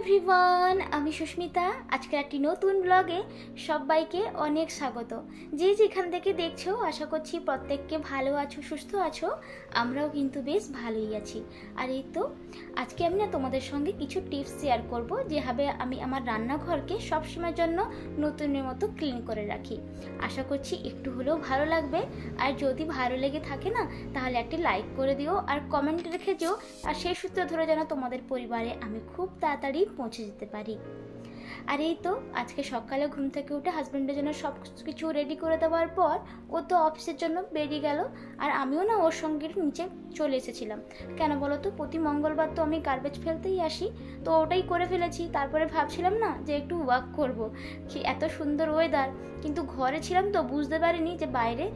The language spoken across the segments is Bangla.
এভরিওয়ান, আমি সুস্মিতা। আজকের একটি নতুন ব্লগে সবাইকে অনেক স্বাগত। যে যেখান থেকে দেখছো, আশা করছি প্রত্যেককে ভালো আছো, সুস্থ আছো। আমরাও কিন্তু বেশ ভালোই আছি। আর এই তো আজকে আমি তোমাদের সঙ্গে কিছু টিপস শেয়ার করব, যেভাবে আমি আমার রান্নাঘরকে সবসময়ের জন্য নতুনের মতো ক্লিন করে রাখি। আশা করছি একটু হলেও ভালো লাগবে। আর যদি ভালো লেগে থাকে না, তাহলে একটি লাইক করে দিও আর কমেন্ট রেখে দিও। আর সেই সূত্র ধরে যেন তোমাদের পরিবারে আমি খুব তাড়াতাড়ি পৌঁছে যেতে পারি। আর এই তো আজকে সকালে ঘুম থেকে উঠে হাজব্যান্ডের জন্য সব কিছু রেডি করে দেওয়ার পর ও তো অফিসের জন্য বেরিয়ে গেল। আর আমিও না ওর সঙ্গে নিচে চলে এসেছিলাম। কেন বলো তো, প্রতি মঙ্গলবার তো আমি গার্বেজ ফেলতেই আসি, তো ওটাই করে ফেলেছি। তারপরে ভাবছিলাম না যে একটু ওয়াক করব, কি এত সুন্দর ওয়েদার, কিন্তু ঘরে ছিলাম তো বুঝতে পারিনি যে বাইরে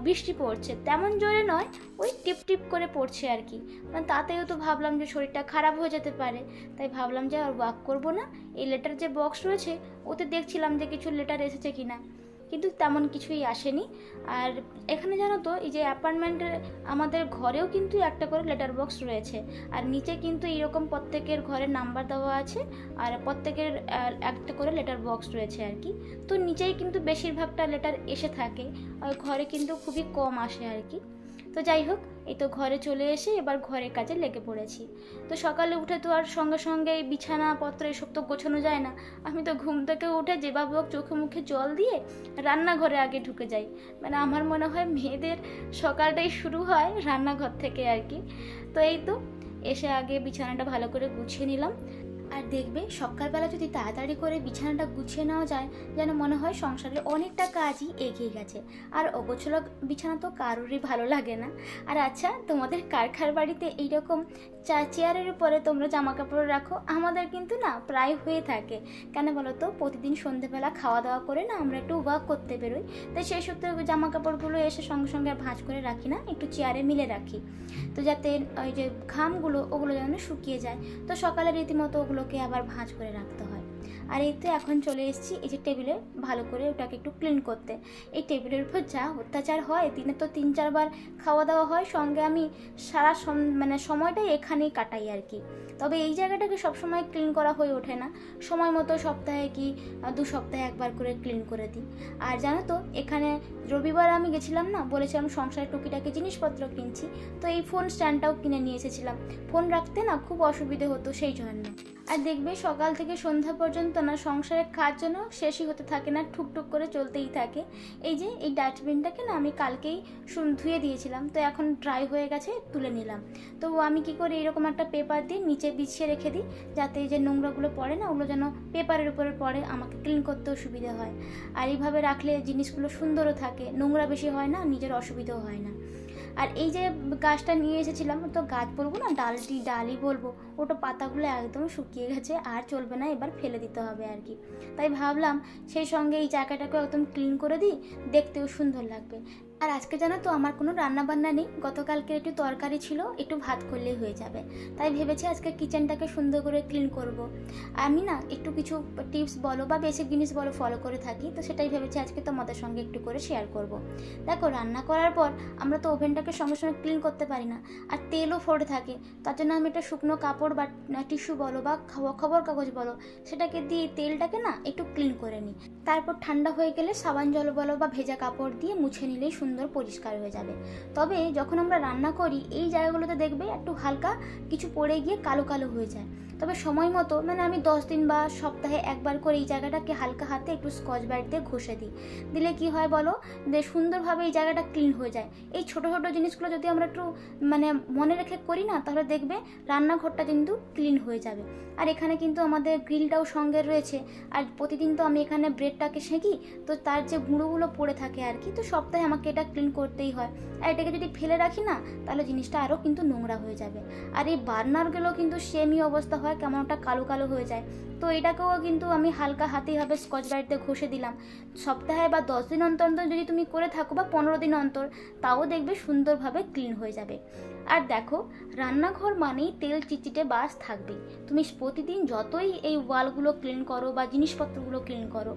বৃষ্টি পড়ছে। তেমন জোরে নয়, ওই টিপ টিপ করে পড়ছে আর কি। মানে তাতেও তো ভাবলাম যে শরীরটা খারাপ হয়ে যেতে পারে, তাই ভাবলাম যে আর ওয়াক করবো না। এই লেটার যে বক্স রয়েছে ওতে দেখছিলাম যে কিছু লেটার এসেছে কিনা, কিন্তু তেমন কিছুই আসেনি। আর এখানে জানো তো, এই যে অ্যাপার্টমেন্টের আমাদের ঘরেও কিন্তু একটা করে লেটার বক্স রয়েছে। আর নিচে কিন্তু এরকম প্রত্যেকের ঘরের নাম্বার দেওয়া আছে, আর প্রত্যেকের একটা করে লেটার বক্স রয়েছে আর কি। তো নিচেই কিন্তু বেশিরভাগটা লেটার এসে থাকে, আর ঘরে কিন্তু খুবই কম আসে আর কি। তো যাই হোক, এই তো ঘরে চলে এসে এবার ঘরের কাজে লেগে পড়েছি। তো সকালে উঠে তো আর সঙ্গে সঙ্গে এই বিছানাপত্র এসব তো গোছানো যায় না। আমি তো ঘুম থেকে উঠে যেভাবে হোক চোখে মুখে জল দিয়ে রান্নাঘরে আগে ঢুকে যাই। মানে আমার মনে হয় মেয়েদের সকালটাই শুরু হয় রান্নাঘর থেকে আর কি। তো এই তো এসে আগে বিছানাটা ভালো করে গুছিয়ে নিলাম। আর দেখবে সকালবেলা যদি তাড়াতাড়ি করে বিছানাটা গুছিয়ে নেওয়া যায়, যেন মনে হয় সংসারের অনেকটা কাজই এগিয়ে গেছে। আর অগোছালো বিছানা তো কারোরই ভালো লাগে না। আর আচ্ছা, তোমাদের কার বাড়িতে এইরকম চেয়ারের উপরে তোমরা জামা কাপড় রাখো? আমাদের কিন্তু না প্রায় হয়ে থাকে। কেন বলো তো, প্রতিদিন সন্ধ্যেবেলা খাওয়া দাওয়া করে না আমরা একটু ওয়াক করতে বেরোই, তাই সেই সূত্রে জামা কাপড়গুলো এসে সঙ্গে সঙ্গে আর ভাঁজ করে রাখি না, একটু চেয়ারে মিলে রাখি, তো যাতে ওই যে ঘামগুলো ওগুলো যেন শুকিয়ে যায়। তো সকালে রীতিমতো ওগুলোকে আবার ভাঁজ করে রাখতে হয়। আর এই তো এখন চলে এসেছি এই যে টেবিলে ভালো করে ওটাকে একটু ক্লিন করতে। এই টেবিলের উপর যা অত্যাচার হয়, দিনে তো 3-4 বার খাওয়া দাওয়া হয়, সঙ্গে আমি সারা সময়টাই এখানেই কাটাই আর কি। তবে এই জায়গাটাকে সবসময় ক্লিন করা হয়ে ওঠে না, সময় মতো সপ্তাহে কি 2 সপ্তাহে একবার করে ক্লিন করে দিই। আর জানো তো, এখানে রবিবার আমি গেছিলাম না, বলেছিলাম সংসারের টুকিটাকি জিনিসপত্র কিনছি, তো এই ফোন স্ট্যান্ডটাও কিনে নিয়ে এসেছিলাম। ফোন রাখতে না খুব অসুবিধে হতো সেই জন্য। আর দেখবে সকাল থেকে সন্ধ্যা পর্যন্ত না সংসারের কাজ যেন শেষই হতে থাকে না, ঠুকঠুক করে চলতেই থাকে। এই যে এই ডাস্টবিনটাকে না আমি কালকেই ধুয়ে দিয়েছিলাম, তো এখন ড্রাই হয়ে গেছে, তুলে নিলাম। তো আমি কি করি, এরকম একটা পেপার দিয়ে নিচে বিছিয়ে রেখে দিই, যাতে এই যে নোংরাগুলো পড়ে না, ওগুলো যেন পেপারের উপরে পড়ে, আমাকে ক্লিন করতেও সুবিধা হয়। আর এইভাবে রাখলে জিনিসগুলো সুন্দরও থাকে, নোংরা বেশি হয় না, নিজের অসুবিধাও হয় না। আর এই যে গাছটা নিয়ে এসেছিলাম, তো গাছ বলবো না, ডালই বলবো, ওটা পাতাগুলো একদম শুকিয়ে গেছে, আর চলবে না, এবার ফেলে দিতে হবে আর কি। তাই ভাবলাম সেই সঙ্গে এই জায়গাটাকে একদম ক্লিন করে দিই, দেখতেও সুন্দর লাগবে। আর আজকে জানো তো আমার কোনো রান্নাবান্না নেই, গতকালকে একটু তরকারি ছিল, একটু ভাত করলেই হয়ে যাবে। তাই ভেবেছি আজকে কিচেনটাকে সুন্দর করে ক্লিন করব। আমি না একটু কিছু টিপস বলো বা বেসিক জিনিস বলো ফলো করে থাকি, তো সেটাই ভেবেছি আজকে তোমাদের সঙ্গে একটু করে শেয়ার করব। দেখো, রান্না করার পর আমরা তো ওভেনটাকে সঙ্গে সঙ্গে ক্লিন করতে পারি না, আর তেলও পড়ে থাকে। তার জন্য আমি একটা শুকনো কাপড় বা টিস্যু বলো বা খবর কাগজ বলো, সেটাকে দিয়ে তেলটাকে না একটু ক্লিন করে নিই। তারপর ঠান্ডা হয়ে গেলে সাবান জল বলো বা ভেজা কাপড় দিয়ে মুছে নিলেই সুন্দর পরিষ্কার হয়ে যাবে। তবে যখন আমরা রান্না করি এই জায়গাগুলোতে দেখবে একটু হালকা কিছু পড়ে গিয়ে কালো কালো হয়ে যায়। তবে সময় মতো আমি 10 দিন বা সপ্তাহে একবার করে এই জায়গাটাকে হালকা হাতে একটু স্কচ ব্রাইট দিয়ে ঘষে দিই। দিলে কি হয় বলো, যে সুন্দরভাবে এই জায়গাটা ক্লিন হয়ে যায়। এই ছোট ছোট জিনিসগুলো যদি আমরা একটু মনে রেখে করি না, তাহলে দেখবে রান্নাঘরটা কিন্তু ক্লিন হয়ে যাবে। আর এখানে কিন্তু আমাদের গ্রিলটাও সঙ্গে রয়েছে, আর প্রতিদিন তো আমি এখানে ব্রেডটাকে সেঁকি, তো তার যে গুঁড়োগুলো পড়ে থাকে আর কি, তো সপ্তাহে আমাকে এটা ক্লিন করতেই হয়। আর এটাকে যদি ফেলে রাখি না, তাহলে জিনিসটা আরও কিন্তু নোংরা হয়ে যাবে। আর এই বার্নারগুলো কিন্তু সেমই অবস্থা হয়, কেমন একটা কালো কালো হয়ে যায়। তো এটাকেও কিন্তু আমি হালকা হাতেভাবে স্কচ ব্রাইট দিয়ে ঘষে দিলাম। সপ্তাহে বা 10 দিন অন্তর অন্তর যদি তুমি করে থাকো বা 15 দিন অন্তর, তাও দেখবে সুন্দরভাবে ক্লিন হয়ে যাবে। আর দেখো, রান্নাঘর মানেই তেল চিটচিটে বাস থাকবে। তুমি প্রতিদিন যতই এই ওয়ালগুলো ক্লিন করো বা জিনিসপত্রগুলো ক্লিন করো,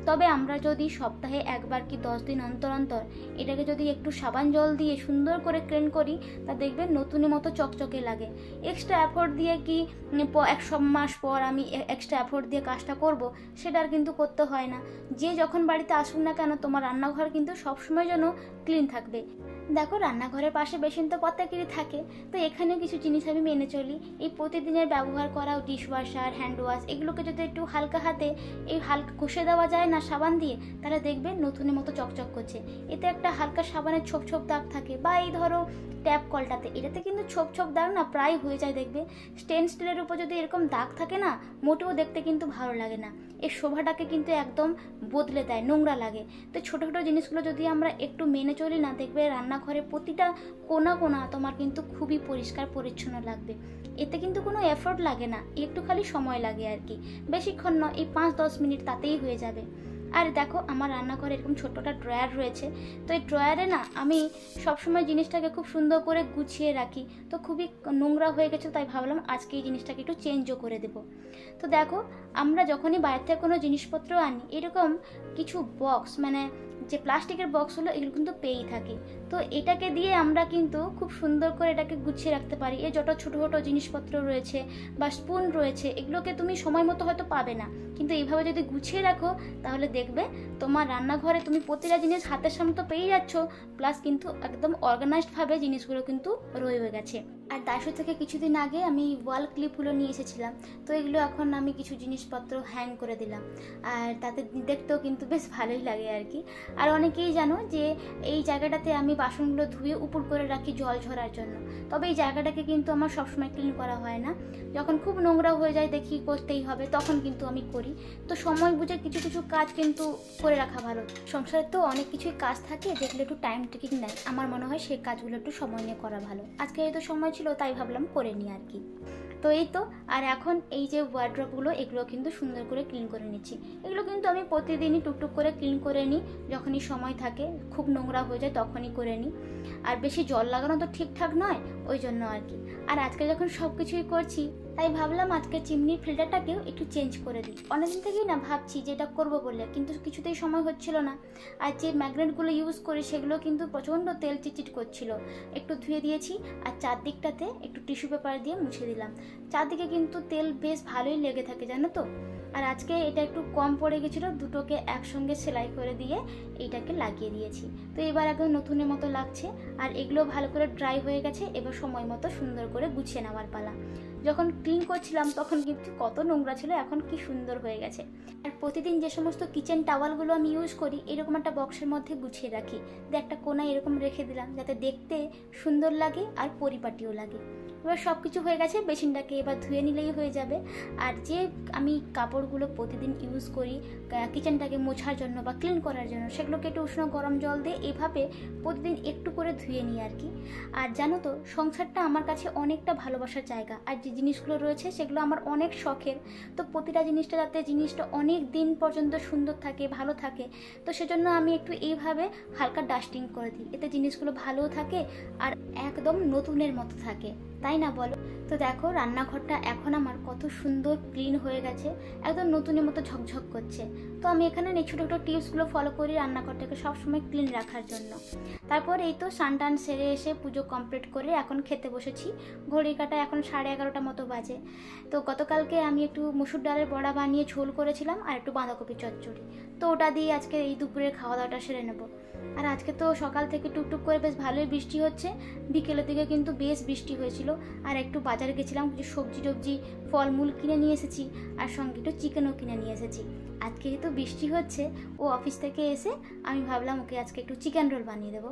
তবে আমরা যদি সপ্তাহে একবার কি 10 দিন অন্তর অন্তর এটাকে যদি একটু সাবান জল দিয়ে সুন্দর করে ক্লিন করি, তা দেখবে নতুনের মতো চকচকে লাগে। এক্সট্রা এফোর্ট দিয়ে কি এক সব মাস পর আমি এক্সট্রা এফোর্ট দিয়ে কাজটা করব, সেটা আর কিন্তু করতে হয় না। যে যখন বাড়িতে আসুন না কেন, তোমার রান্নাঘর কিন্তু সবসময় যেন ক্লিন থাকবে। দেখো, রান্নাঘরের পাশে বেসিন তো প্রত্যেকেরই থাকে, তো এখানেও কিছু জিনিস আমি মেনে চলি। এই প্রতিদিনের ব্যবহার করা ডিশওয়াশার, হ্যান্ড ওয়াশ, এগুলোকে যদি একটু হালকা হাতে হালকা ঘষে দেওয়া যায় না সাবান দিয়ে, তাহলে দেখবে নতুনের মতো চকচক করছে। এতে একটা হালকা সাবানের ছোপ ছোপ দাগ থাকে, বা এই ধরো ট্যাপ কলটাতে, এটাতে কিন্তু ছোপ ছোপ দাগ না প্রায় হয়ে যায়। দেখবে স্টেন স্টিলের উপর যদি এরকম দাগ থাকে না, মোটেও দেখতে কিন্তু ভালো লাগে না, এর শোভাটাকে কিন্তু একদম বদলে দেয়, নোংরা লাগে। তো ছোটো ছোটো জিনিসগুলো যদি আমরা একটু মেনে চলি না, দেখবে রান্নাঘরে প্রতিটা কোনা কোনা তোমার কিন্তু খুবই পরিষ্কার পরিচ্ছন্ন লাগবে। এতে কিন্তু কোনো এফোর্ট লাগে না, একটু খালি সময় লাগে আর কি, বেশিক্ষণ নয়, এই 5-10 মিনিট তাতেই হয়ে যাবে। আর দেখো, আমার রান্নাঘরে এরকম ছোট্টটা ড্রয়ার রয়েছে, তো এই ড্রয়ারে না আমি সবসময় জিনিসটাকে খুব সুন্দর করে গুছিয়ে রাখি। তো খুবই নোংরা হয়ে গেছে, তাই ভাবলাম আজকে এই জিনিসটাকে একটু চেঞ্জও করে দেবো। তো দেখো, আমরা যখনই বাইরে থেকে কোনো জিনিসপত্র আনি, এরকম কিছু বক্স, মানে যে প্লাস্টিকের বক্সগুলো, এগুলো কিন্তু পেয়েই থাকি। তো এটাকে দিয়ে আমরা কিন্তু খুব সুন্দর করে এটাকে গুছিয়ে রাখতে পারি। এই যত ছোটো ছোটো জিনিসপত্র রয়েছে বা স্পুন রয়েছে, এগুলোকে তুমি সময় মতো হয়তো পাবে না, কিন্তু এইভাবে যদি গুছিয়ে রাখো, তাহলে দেখবে তোমার রান্নাঘরে তুমি প্রতিটা জিনিস হাতের সামনে তো পেয়ে যাচ্ছ, প্লাস কিন্তু একদম অর্গানাইজডভাবে জিনিসগুলো কিন্তু রয়ে গেছে। আর ডাইশো থেকে কিছুদিন আগে আমি ওয়াল ক্লিপগুলো নিয়ে এসেছিলাম, তো এগুলো এখন আমি কিছু জিনিসপত্র হ্যাং করে দিলাম, আর তাতে দেখতেও কিন্তু বেশ ভালোই লাগে আর কি। আর অনেকেই জানো যে এই জায়গাটাতে আমি বাসনগুলো ধুয়ে উপর করে রাখি জল ঝরার জন্য, তবে এই জায়গাটাকে কিন্তু আমার সবসময় ক্লিন করা হয় না। যখন খুব নোংরা হয়ে যায়, দেখি করতেই হবে, তখন কিন্তু আমি করি। তো সময় বুঝে কিছু কিছু কাজ কিন্তু করে রাখা ভালো। সংসারে তো অনেক কিছুই কাজ থাকে যেগুলো একটু টাইম টেকিং নেয়, আমার মনে হয় সেই কাজগুলো একটু সময় নিয়ে করা ভালো। আজকে এই তো সময় ছিল, তাই ভাবলাম করে নিই আর কি। তো এই তো, আর এখন এই যে ওয়ার্ড্রপগুলো, এগুলো কিন্তু সুন্দর করে ক্লিন করে নিচ্ছি। এগুলো কিন্তু আমি প্রতিদিনই টুকটুক করে ক্লিন করে নিই, যখনই সময় থাকে, খুব নোংরা হয়ে যায় তখনই করে নিই। আর বেশি জল লাগানো তো ঠিকঠাক নয়, ওই জন্য আর কি। আর আজকে যখন সব কিছুই করছি, তাই ভাবলাম আজকে চিমনির ফিল্টারটাকেও একটু চেঞ্জ করে দিই। অনেকদিন থেকেই না ভাবছি যে এটা করবো বলে, কিন্তু কিছুতেই সময় হচ্ছিল না। আর যে ম্যাগনেটগুলো ইউজ করি, সেগুলো কিন্তু প্রচণ্ড তেল চিটচিট করছিল। একটু ধুয়ে দিয়েছি, আর চারদিকটাতে একটু টিস্যু পেপার দিয়ে মুছে দিলাম। চারদিকে কিন্তু তেল বেশ ভালোই লেগে থাকে, জানো তো। আর আজকে এটা একটু কম পড়ে গেছিলো, দুটোকে একসঙ্গে সেলাই করে দিয়ে এইটাকে লাগিয়ে দিয়েছি। তো এবার একদম নতুনের মতো লাগছে। আর এগুলো ভালো করে ড্রাই হয়ে গেছে, এবার সময় মতো সুন্দর করে গুছিয়ে নেওয়ার পালা। যখন ক্লিন করছিলাম তখন কিন্তু কত নোংরা ছিল, এখন কি সুন্দর হয়ে গেছে। আর প্রতিদিন যে সমস্ত কিচেন টাওয়ালগুলো আমি ইউজ করি, এরকম একটা বক্সের মধ্যে গুছিয়ে রাখি, দিয়ে একটা কোনায় এরকম রেখে দিলাম, যাতে দেখতে সুন্দর লাগে আর পরিপাটিও লাগে। এবার সব কিছু হয়ে গেছে, বেসিনটাকে এবার ধুয়ে নিলেই হয়ে যাবে। আর যে আমি কাপড়গুলো প্রতিদিন ইউজ করি কিচেনটাকে মোছার জন্য বা ক্লিন করার জন্য, সেগুলোকে একটু উষ্ণ গরম জল দিয়ে এভাবে প্রতিদিন একটু করে ধুয়ে নিই আর কি। আর জানো তো, সংসারটা আমার কাছে অনেকটা ভালোবাসার জায়গা, আর যে জিনিসগুলো রয়েছে সেগুলো আমার অনেক শখের। তো প্রতিটা জিনিসটা যাতে জিনিসটা অনেক দিন পর্যন্ত সুন্দর থাকে, ভালো থাকে, তো সেজন্য আমি একটু এইভাবে হালকা ডাস্টিং করে দিই, এতে জিনিসগুলো ভালোও থাকে আর একদম নতুনের মতো থাকে, তাই না বলো? তো দেখো, রান্নাঘরটা এখন আমার কত সুন্দর ক্লিন হয়ে গেছে, একদম নতুনের মতো ঝকঝক করছে। তো আমি এখানে এই ছোটো ছোটো টিপসগুলো ফলো করি রান্নাঘরটাকে সবসময় ক্লিন রাখার জন্য। তারপর এই তো স্নান টান সেরে এসে পুজো কমপ্লিট করে এখন খেতে বসেছি। ঘড়ির কাঁটায় এখন 11:30 মতো বাজে। তো গতকালকে আমি একটু মসুর ডালের বড়া বানিয়ে ঝোল করেছিলাম, আর একটু বাঁধাকপি চচ্চড়ি, তো ওটা দিয়ে আজকে এই দুপুরের খাওয়া দাওয়াটা সেরে নেব। আর আজকে তো সকাল থেকে টুকটুক করে বেশ ভালোই বৃষ্টি হচ্ছে, বিকেলের দিকে কিন্তু বেশ বৃষ্টি হয়েছিল। আর একটু বাজারে গেছিলাম, কিছু সবজি টবজি ফলমূল কিনে নিয়ে এসেছি, আর সঙ্গে একটু চিকেনও কিনে নিয়ে এসেছি। আজকে যেহেতু বৃষ্টি হচ্ছে, ও অফিস থেকে এসে আমি ভাবলাম ওকে আজকে একটু চিকেন রোল বানিয়ে দেবো,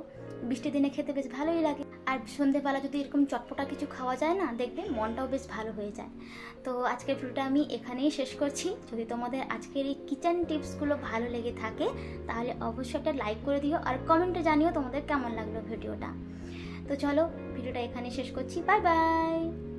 বৃষ্টির দিনে খেতে বেশ ভালোই লাগে। আর সন্ধেবেলা যদি এরকম চটপটা কিছু খাওয়া যায় না, দেখবে মনটাও বেশ ভালো হয়ে যায়। তো আজকের ভিডিওটা আমি এখানেই শেষ করছি। যদি তোমাদের আজকের এই কিচেন টিপসগুলো ভালো লেগে থাকে, তাহলে অবশ্যই একটা লাইক করে দিও, আর কমেন্টে জানিও তোমাদের কেমন লাগলো ভিডিওটা। তো চলো, ভিডিওটা এখানে শেষ করছি। Bye bye.